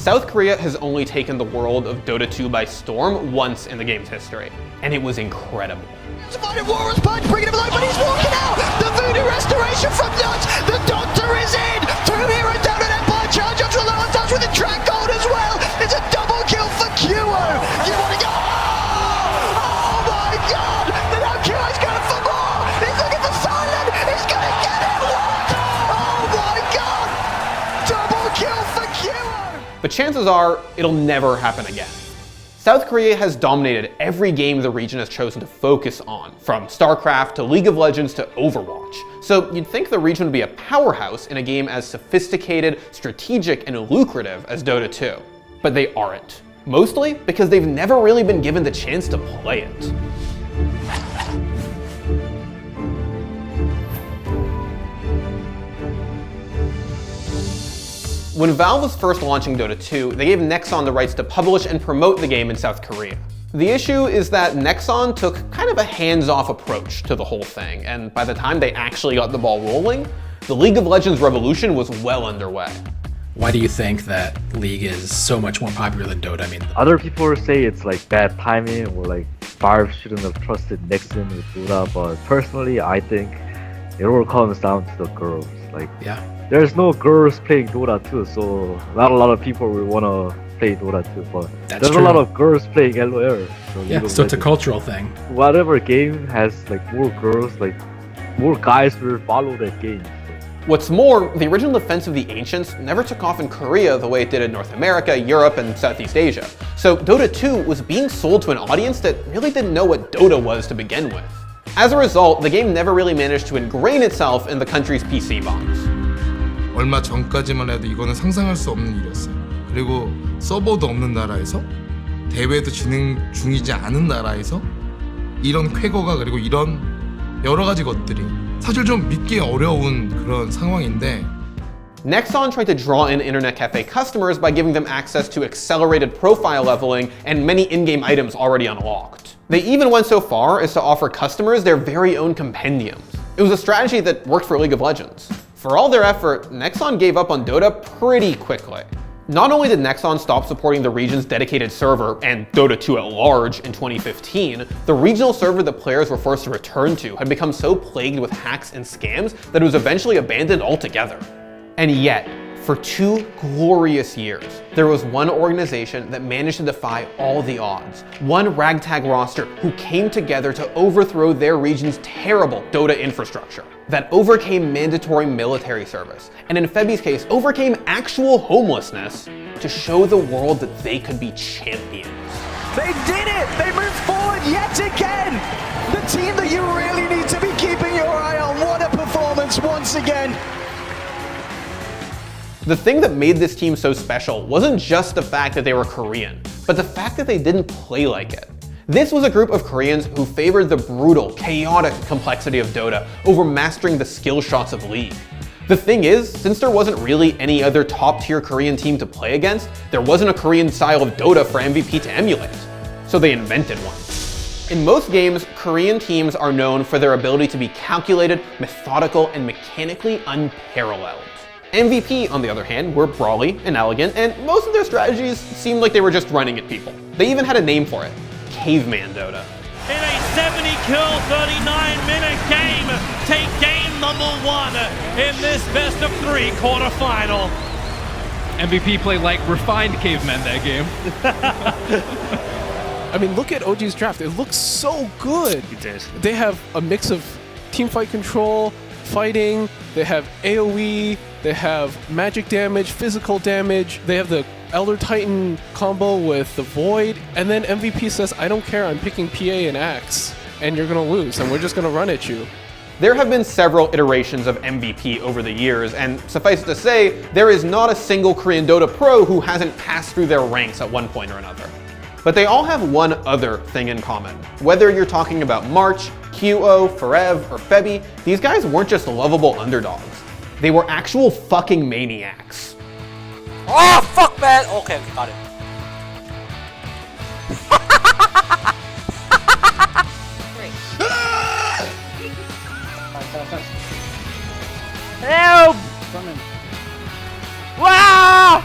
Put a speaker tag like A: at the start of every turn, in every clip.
A: South Korea has only taken the world of Dota 2 by storm once in the game's history, and it was incredible.
B: Warren's punch, bringing him alive, but he's walking out! The voodoo restoration from Nuts! The Doctor is in! 2 heroes down an Empire charge onto a lower touch with a track gold as well! It's a double kill for QO! You want to go? Oh my god! And now QO's going for more! He's looking for Silent! He's going to get it! What? Oh my god! Double kill for QO!
A: But chances are, it'll never happen again. South Korea has dominated every game the region has chosen to focus on, from StarCraft to League of Legends to Overwatch. So you'd think the region would be a powerhouse in a game as sophisticated, strategic, and lucrative as Dota 2. But they aren't. Mostly because they've never really been given the chance to play it. When Valve was first launching Dota 2, they gave Nexon the rights to publish and promote the game in South Korea. The issue is that Nexon took kind of a hands-off approach to the whole thing, and by the time they actually got the ball rolling, the League of Legends revolution was well underway.
C: Why do you think that League is so much more popular than Dota? I mean,
D: other people say it's like bad timing, or like Valve shouldn't have trusted Nexon with Dota, but personally I think it all comes down to the girls. Like,
C: yeah.
D: There's no girls playing Dota 2, so not a lot of people will want to play Dota 2, but there's
C: true.
D: A lot of girls playing LOL.
C: So it's a cultural thing.
D: Whatever game has like more girls, like more guys will follow that game.
A: What's more, the original Defense of the Ancients never took off in Korea the way it did in North America, Europe, and Southeast Asia. So Dota 2 was being sold to an audience that really didn't know what Dota was to begin with. As a result, the game never really managed to ingrain itself in the country's PC bombs.
E: 얼마 전까지만 해도 이거는 상상할 수 없는 일이었어요. 그리고 서버도 없는 나라에서 대회도 진행 중이지 않은 나라에서 이런 쾌거가 그리고 이런 여러 가지 것들이 사실 좀 믿기 어려운 그런 상황인데
A: Nexon tried to draw in internet cafe customers by giving them access to accelerated profile leveling and many in-game items already unlocked. They even went so far as to offer customers their very own compendiums. It was a strategy that worked for League of Legends. For all their effort, Nexon gave up on Dota pretty quickly. Not only did Nexon stop supporting the region's dedicated server, and Dota 2 at large, in 2015, the regional server that players were forced to return to had become so plagued with hacks and scams that it was eventually abandoned altogether. And yet, for 2 glorious years, there was one organization that managed to defy all the odds. One ragtag roster who came together to overthrow their region's terrible Dota infrastructure. That overcame mandatory military service, and in Febi's case, overcame actual homelessness to show the world that they could be champions.
B: They did it! They moved forward yet again! The team that you really need to be keeping your eye on. What a performance once again!
A: The thing that made this team so special wasn't just the fact that they were Korean, but the fact that they didn't play like it. This was a group of Koreans who favored the brutal, chaotic complexity of Dota over mastering the skill shots of League. The thing is, since there wasn't really any other top-tier Korean team to play against, there wasn't a Korean style of Dota for MVP to emulate. So they invented one. In most games, Korean teams are known for their ability to be calculated, methodical, and mechanically unparalleled. MVP, on the other hand, were brawly and elegant, and most of their strategies seemed like they were just running at people. They even had a name for it: Caveman Dota.
F: In a 70-kill, 39-minute game, take game #1 in this best-of-3 quarterfinal.
G: MVP played like refined cavemen that game.
H: I mean, look at OG's draft. It looks so good.
G: It did.
H: They have a mix of teamfight control, fighting, they have AoE, they have magic damage, physical damage, they have the Elder Titan combo with the Void, and then MVP says, I don't care, I'm picking PA and Axe, and you're gonna lose, and we're just gonna run at you.
A: There have been several iterations of MVP over the years, and suffice it to say, there is not a single Korean Dota pro who hasn't passed through their ranks at one point or another. But they all have one other thing in common. Whether you're talking about March, QO, Forev, or Febi, these guys weren't just lovable underdogs. They were actual fucking maniacs.
I: Oh, fuck, man! Okay, got it. Help! Wow!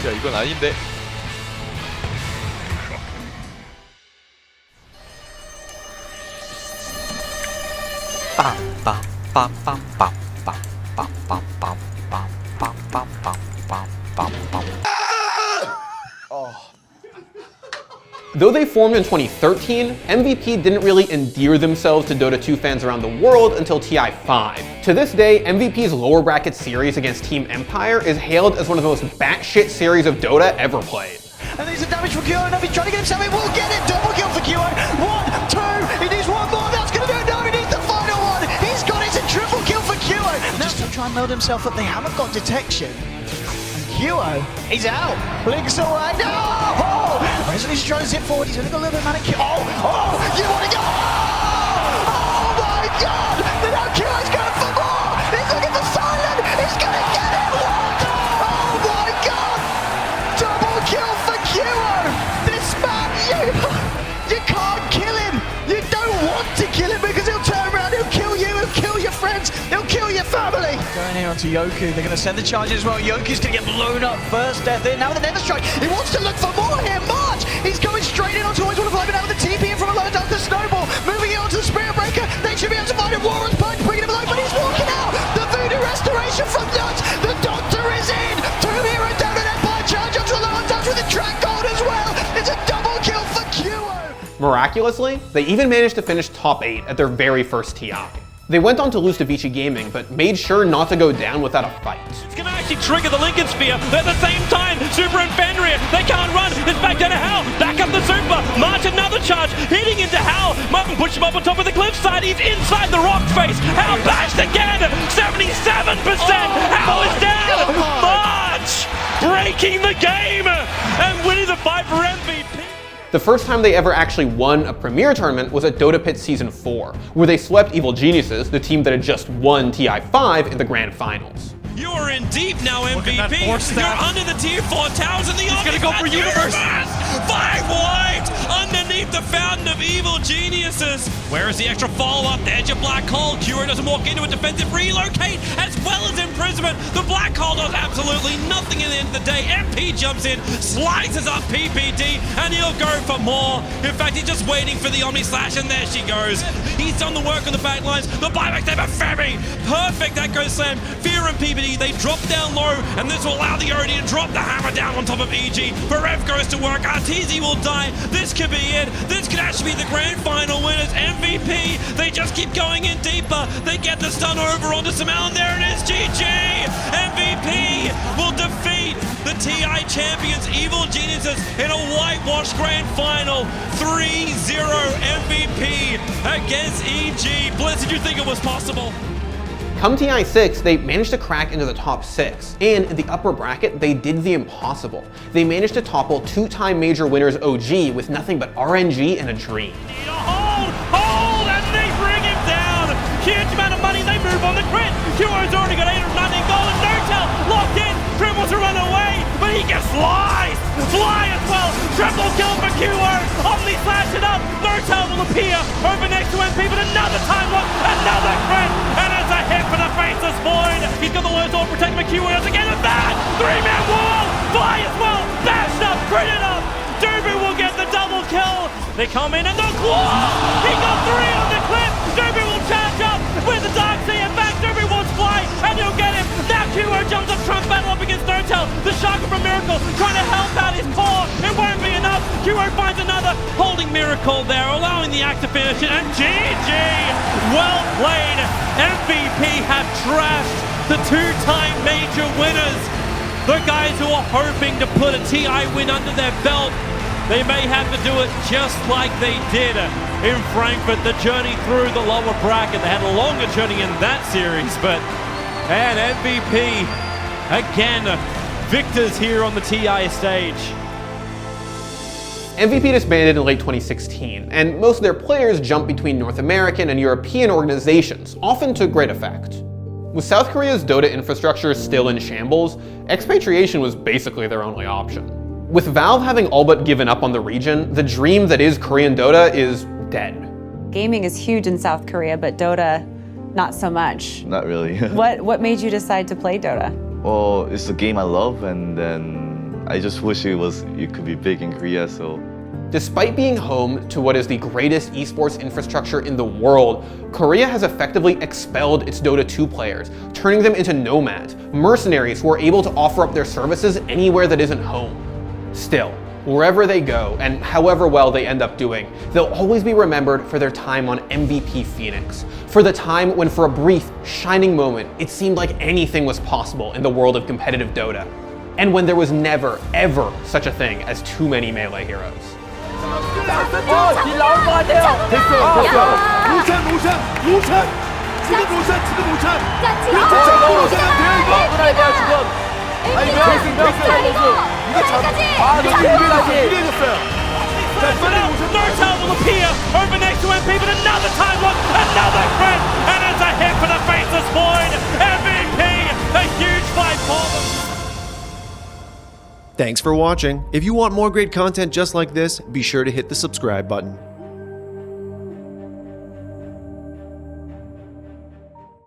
J: 야 이건 아닌데.
A: Though they formed in 2013, MVP didn't really endear themselves to Dota 2 fans around the world until TI5. To this day, MVP's lower bracket series against Team Empire is hailed as one of the most batshit series of Dota ever played.
B: And there's a damage for Gowan. He's trying to get himself in. We'll get it. Double kill for Gowan. 1, 2. He needs one more. That's going to do it. No, he needs the final one. He's got it. It's a triple kill for Gowan. Now still trying to meld himself up. They haven't got detection. Gowan, he's out. Blinks away. No! Oh! Resolutely trying to zip forward. He's only got a little bit of mana. Oh! You want to go? Oh my God! But now Gowan's going for more. He's looking for silent. He's going to get it. What? Oh my God! Double kill for Gowan. This man, you can't kill him. You don't want to kill him because he'll turn around. He'll kill you. He'll kill your friends. He'll kill your family. Going here onto Yoku. They're going to send the charges as well. Yoku's going to get blown up. First death in. Now with the Nether Strike. He wants to look for more here. March. He's going straight in onto Always Wanna Fly, but now with the TP in from a low down to Snowball. Moving it onto the Spirit Breaker. They should be able to find a Warren's Punch, bringing him alive, but he's walking out. The Voodoo Restoration from Nuts. The Doctor is in. 2 heroes down an Empire charge onto a low touch with a track gold as well. It's a double kill for Gowan.
A: Miraculously, they even managed to finish top 8 at their very first TI. They went on to lose to Vici Gaming, but made sure not to go down without a fight.
F: It's gonna actually trigger the Lincoln Sphere. At the same time, Super and Fenrir, they can't run. It's back down to Hal. Back up the Super. March another charge. Hitting into Hal. Martin pushes him up on top of the cliffside. He's inside the rock face. Hal bashed again. 77%. Hal is down. March breaking the game and winning the fight for MVP.
A: The first time they ever actually won a Premier tournament was at Dota Pit Season 4, where they swept Evil Geniuses, the team that had just won TI5 in the Grand Finals.
F: You are in deep now, MVP. You're under the tier 4 towers and the He's gonna go for Universe. 5 wiped underneath the Fountain of Evil Geniuses. Where is the extra follow-up? There's your Black Hole. Cura doesn't walk into a defensive relocate as well as imprisonment. The Black Hole does absolutely nothing at the end of the day. MP jumps in, slices up PPD, and he'll go for more. In fact, he's just waiting for the Omni Slash, and there she goes. He's done the work on the back lines. The buyback there for Ferry. Perfect, that goes Slam. Fear and PPD, they drop down low, and this will allow the OD to drop the hammer down on top of EG. Barev goes to work. Arteezy will die. This could be it. This could actually be the grand final winners. MVP, they just keep going in deeper. They get the stun over onto Samal, and there it is. GG! MVP will defeat the TI champions, Evil Geniuses, in a whitewash grand final. 3-0 MVP against EG. Bliss, did you think it was possible?
A: Come TI6, they managed to crack into the top 6, and in the upper bracket, they did the impossible. They managed to topple 2-time major winners OG with nothing but RNG and a dream.
F: Hold, and they bring him down. Huge amount of money, they move on the crit. Qro's already got 819 gold, and Notel locked in. Dribble to run away, but he gets sliced. Fly as well. Triple kill for Qro. Omni slash it up. Notel will appear over next to MP, but another time lock, another crit, and it's a hit for the faceless void. He's got the lowest all protected by Qro again, and that 3-man wall. Fly as well. Bashed up, critted up. Dubu will get the double kill. They come in and the claw. He got 3 on the clip. Dubu will charge up with the Dark Sea, and back Dubu wants fly, and he'll get him. Now Qro jumps up, Trump battle up against Notel. The Shaka from Miracle trying to help out his core. It won't be enough. Qro finds another, holding Miracle there, allowing the act to finish it, and GG. Well played. MVP have trashed the 2-time major winners. The guys who are hoping to put a TI win under their belt, they may have to do it just like they did in Frankfurt, the journey through the lower bracket. They had a longer journey in that series, but and MVP, again, victors here on the TI stage.
A: MVP disbanded in late 2016, and most of their players jumped between North American and European organizations, often to great effect. With South Korea's Dota infrastructure still in shambles, expatriation was basically their only option. With Valve having all but given up on the region, the dream that is Korean Dota is dead.
K: Gaming is huge in South Korea, but Dota
J: not so much.
K: Not really.
J: What made you decide to play Dota?
K: Well, it's a game I love, and then I just wish it could be big in Korea, so.
A: Despite being home to what is the greatest esports infrastructure in the world, Korea has effectively expelled its Dota 2 players, turning them into nomads, mercenaries who are able to offer up their services anywhere that isn't home. Still, wherever they go, and however well they end up doing, they'll always be remembered for their time on MVP Phoenix, for the time when for a brief, shining moment, it seemed like anything was possible in the world of competitive Dota, and when there was never, ever such a thing as too many melee heroes.
I: 딜 나올 것 같아요.
L: 됐어. 로션. 지금 로션.
I: 지금 로션 이거.
L: 이거
I: 이거
F: Narrated will appear over next to MP, but another time look, another crit, and it's a hit for the faceless void. MVP, a huge fight for them.
M: Thanks for watching. If you want more great content just like this, be sure to hit the subscribe button.